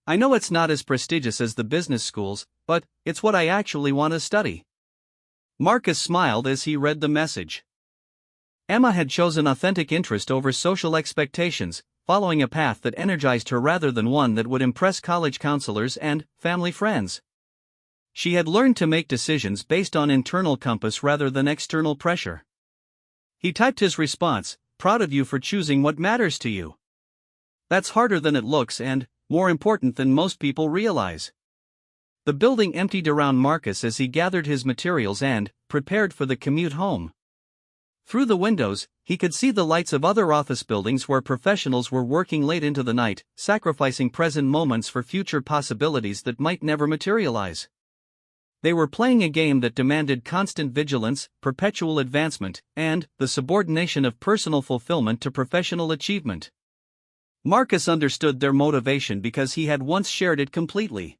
Speaker 1: I know it's not as prestigious as the business schools, but it's what I actually want to study. Marcus smiled as he read the message. Emma had chosen authentic interest over social expectations, following a path that energized her rather than one that would impress college counselors and family friends. She had learned to make decisions based on internal compass rather than external pressure. He typed his response, "Proud of you for choosing what matters to you. That's harder than it looks and, more important than most people realize." The building emptied around Marcus as he gathered his materials and prepared for the commute home. Through the windows, he could see the lights of other office buildings where professionals were working late into the night, sacrificing present moments for future possibilities that might never materialize. They were playing a game that demanded constant vigilance, perpetual advancement, and the subordination of personal fulfillment to professional achievement. Marcus understood their motivation because he had once shared it completely.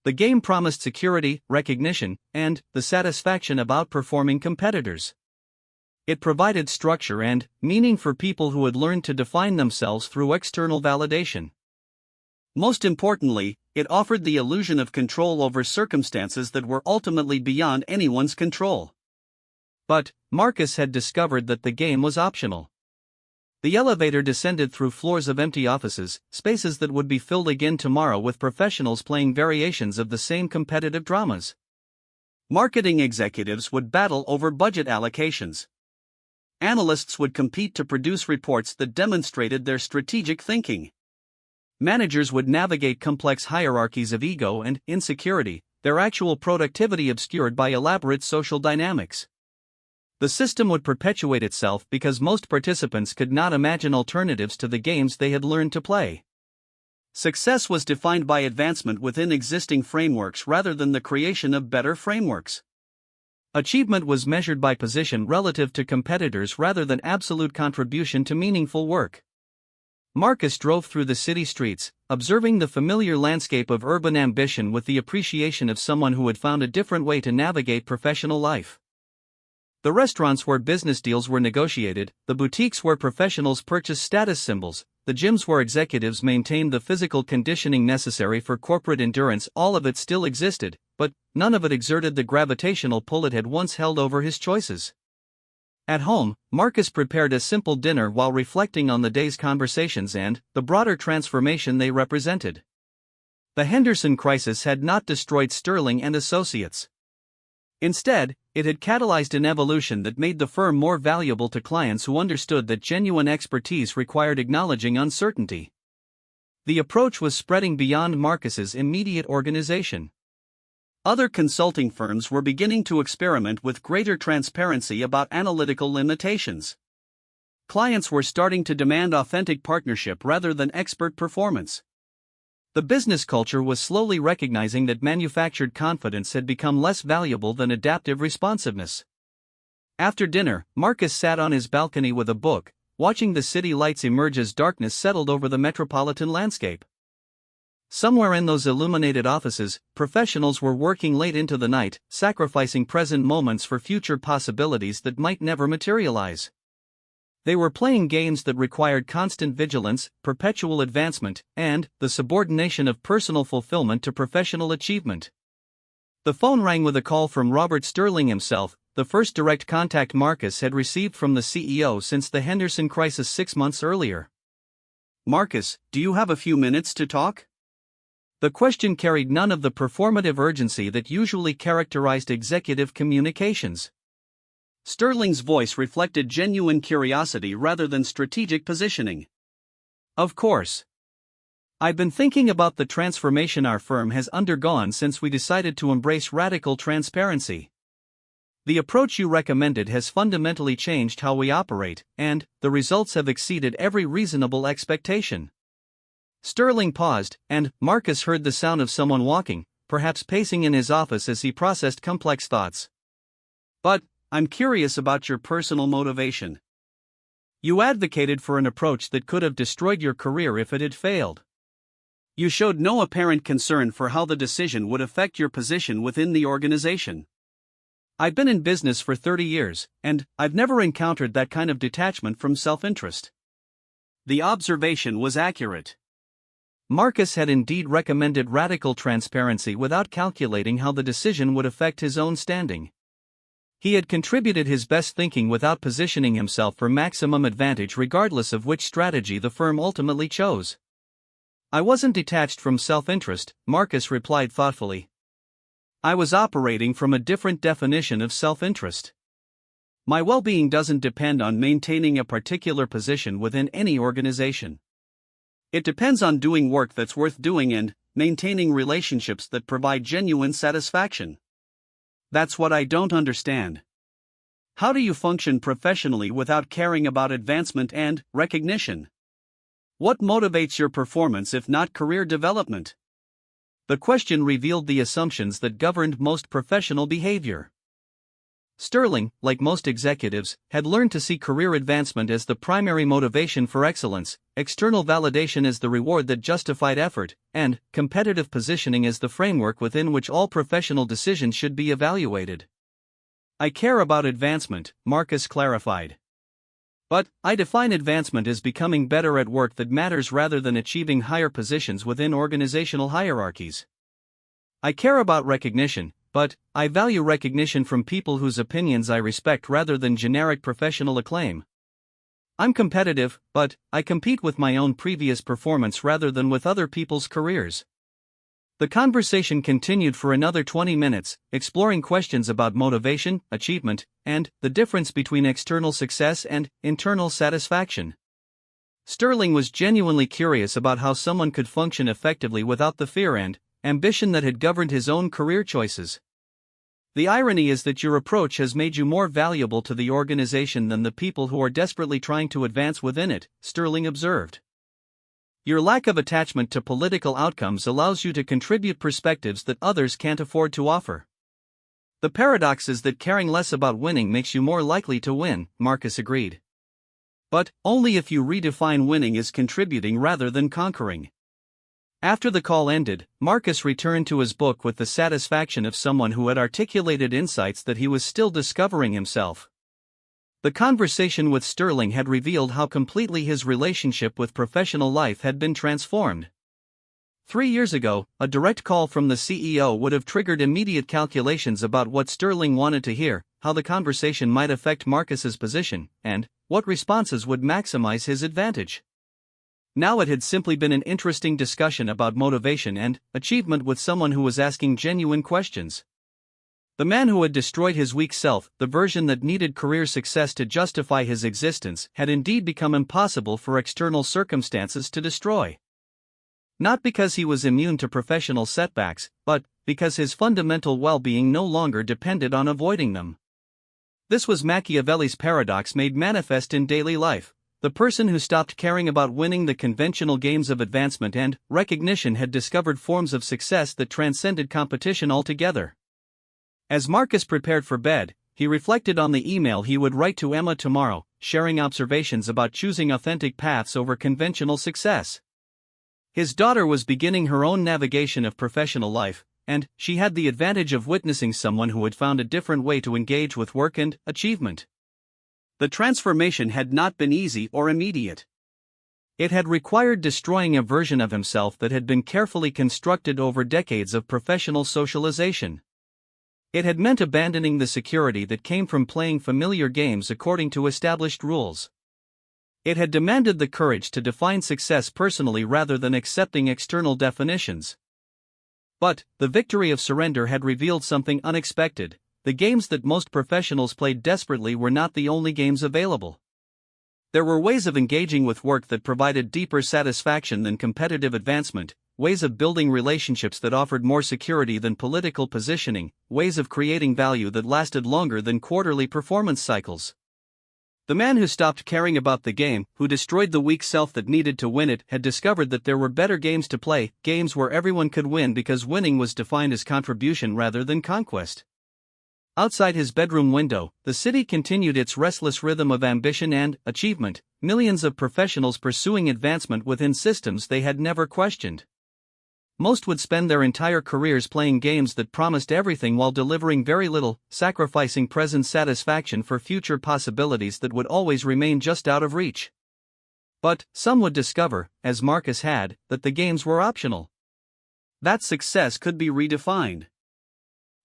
Speaker 1: The game promised security, recognition, and the satisfaction of outperforming competitors. It provided structure and meaning for people who had learned to define themselves through external validation. Most importantly, it offered the illusion of control over circumstances that were ultimately beyond anyone's control. But Marcus had discovered that the game was optional. The elevator descended through floors of empty offices, spaces that would be filled again tomorrow with professionals playing variations of the same competitive dramas. Marketing executives would battle over budget allocations. Analysts would compete to produce reports that demonstrated their strategic thinking. Managers would navigate complex hierarchies of ego and insecurity, their actual productivity obscured by elaborate social dynamics. The system would perpetuate itself because most participants could not imagine alternatives to the games they had learned to play. Success was defined by advancement within existing frameworks rather than the creation of better frameworks. Achievement was measured by position relative to competitors rather than absolute contribution to meaningful work. Marcus drove through the city streets, observing the familiar landscape of urban ambition with the appreciation of someone who had found a different way to navigate professional life. The restaurants where business deals were negotiated, the boutiques where professionals purchased status symbols, the gyms where executives maintained the physical conditioning necessary for corporate endurance, all of it still existed, but none of it exerted the gravitational pull it had once held over his choices. At home, Marcus prepared a simple dinner while reflecting on the day's conversations and the broader transformation they represented. The Henderson crisis had not destroyed Sterling and Associates. Instead, it had catalyzed an evolution that made the firm more valuable to clients who understood that genuine expertise required acknowledging uncertainty. The approach was spreading beyond Marcus's immediate organization. Other consulting firms were beginning to experiment with greater transparency about analytical limitations. Clients were starting to demand authentic partnership rather than expert performance. The business culture was slowly recognizing that manufactured confidence had become less valuable than adaptive responsiveness. After dinner, Marcus sat on his balcony with a book, watching the city lights emerge as darkness settled over the metropolitan landscape. Somewhere in those illuminated offices, professionals were working late into the night, sacrificing present moments for future possibilities that might never materialize. They were playing games that required constant vigilance, perpetual advancement, and the subordination of personal fulfillment to professional achievement. The phone rang with a call from Robert Sterling himself, the first direct contact Marcus had received from the CEO since the Henderson crisis 6 months earlier. "Marcus, do you have a few minutes to talk?" The question carried none of the performative urgency that usually characterized executive communications. Sterling's voice reflected genuine curiosity rather than strategic positioning. "Of course. I've been thinking about the transformation our firm has undergone since we decided to embrace radical transparency. The approach you recommended has fundamentally changed how we operate, and the results have exceeded every reasonable expectation." Sterling paused, and Marcus heard the sound of someone walking, perhaps pacing in his office as he processed complex thoughts. "But I'm curious about your personal motivation. You advocated for an approach that could have destroyed your career if it had failed. You showed no apparent concern for how the decision would affect your position within the organization. I've been in business for 30 years, and I've never encountered that kind of detachment from self-interest." The observation was accurate. Marcus had indeed recommended radical transparency without calculating how the decision would affect his own standing. He had contributed his best thinking without positioning himself for maximum advantage regardless of which strategy the firm ultimately chose. I wasn't detached from self-interest, Marcus replied thoughtfully. I was operating from a different definition of self-interest. My well-being doesn't depend on maintaining a particular position within any organization. It depends on doing work that's worth doing and maintaining relationships that provide genuine satisfaction. That's what I don't understand. How do you function professionally without caring about advancement and recognition? What motivates your performance if not career development? The question revealed the assumptions that governed most professional behavior. Sterling, like most executives, had learned to see career advancement as the primary motivation for excellence, external validation as the reward that justified effort, and competitive positioning as the framework within which all professional decisions should be evaluated. I care about advancement, Marcus clarified. But I define advancement as becoming better at work that matters rather than achieving higher positions within organizational hierarchies. I care about recognition, but I value recognition from people whose opinions I respect rather than generic professional acclaim. I'm competitive, but I compete with my own previous performance rather than with other people's careers. The conversation continued for another 20 minutes, exploring questions about motivation, achievement, and the difference between external success and internal satisfaction. Sterling was genuinely curious about how someone could function effectively without the fear and ambition that had governed his own career choices. The irony is that your approach has made you more valuable to the organization than the people who are desperately trying to advance within it, Sterling observed. Your lack of attachment to political outcomes allows you to contribute perspectives that others can't afford to offer. The paradox is that caring less about winning makes you more likely to win, Marcus agreed. But only if you redefine winning as contributing rather than conquering. After the call ended, Marcus returned to his book with the satisfaction of someone who had articulated insights that he was still discovering himself. The conversation with Sterling had revealed how completely his relationship with professional life had been transformed. 3 years ago, a direct call from the CEO would have triggered immediate calculations about what Sterling wanted to hear, how the conversation might affect Marcus's position, and what responses would maximize his advantage. Now it had simply been an interesting discussion about motivation and achievement with someone who was asking genuine questions. The man who had destroyed his weak self, the version that needed career success to justify his existence, had indeed become impossible for external circumstances to destroy. Not because he was immune to professional setbacks, but because his fundamental well-being no longer depended on avoiding them. This was Machiavelli's paradox made manifest in daily life. The person who stopped caring about winning the conventional games of advancement and recognition had discovered forms of success that transcended competition altogether. As Marcus prepared for bed, he reflected on the email he would write to Emma tomorrow, sharing observations about choosing authentic paths over conventional success. His daughter was beginning her own navigation of professional life, and she had the advantage of witnessing someone who had found a different way to engage with work and achievement. The transformation had not been easy or immediate. It had required destroying a version of himself that had been carefully constructed over decades of professional socialization. It had meant abandoning the security that came from playing familiar games according to established rules. It had demanded the courage to define success personally rather than accepting external definitions. But the victory of surrender had revealed something unexpected. The games that most professionals played desperately were not the only games available. There were ways of engaging with work that provided deeper satisfaction than competitive advancement, ways of building relationships that offered more security than political positioning, ways of creating value that lasted longer than quarterly performance cycles. The man who stopped caring about the game, who destroyed the weak self that needed to win it, had discovered that there were better games to play, games where everyone could win because winning was defined as contribution rather than conquest. Outside his bedroom window, the city continued its restless rhythm of ambition and achievement, millions of professionals pursuing advancement within systems they had never questioned. Most would spend their entire careers playing games that promised everything while delivering very little, sacrificing present satisfaction for future possibilities that would always remain just out of reach. But some would discover, as Marcus had, that the games were optional. That success could be redefined.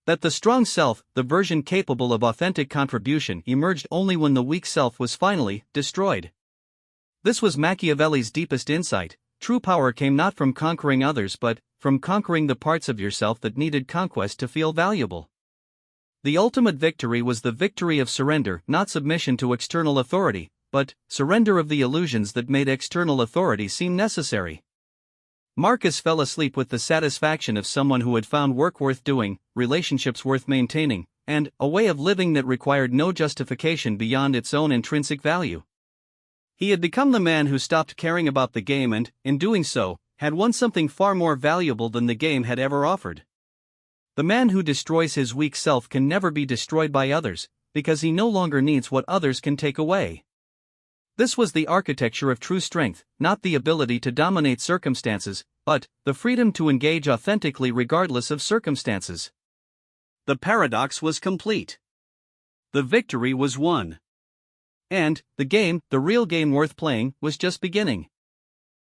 Speaker 1: That the strong self, the version capable of authentic contribution, emerged only when the weak self was finally destroyed. This was Machiavelli's deepest insight. True power came not from conquering others but from conquering the parts of yourself that needed conquest to feel valuable. The ultimate victory was the victory of surrender, not submission to external authority, but surrender of the illusions that made external authority seem necessary. Marcus fell asleep with the satisfaction of someone who had found work worth doing, relationships worth maintaining, and a way of living that required no justification beyond its own intrinsic value. He had become the man who stopped caring about the game and, in doing so, had won something far more valuable than the game had ever offered. The man who destroys his weak self can never be destroyed by others, because he no longer needs what others can take away. This was the architecture of true strength, not the ability to dominate circumstances, but the freedom to engage authentically regardless of circumstances. The paradox was complete. The victory was won. And the game, the real game worth playing, was just beginning.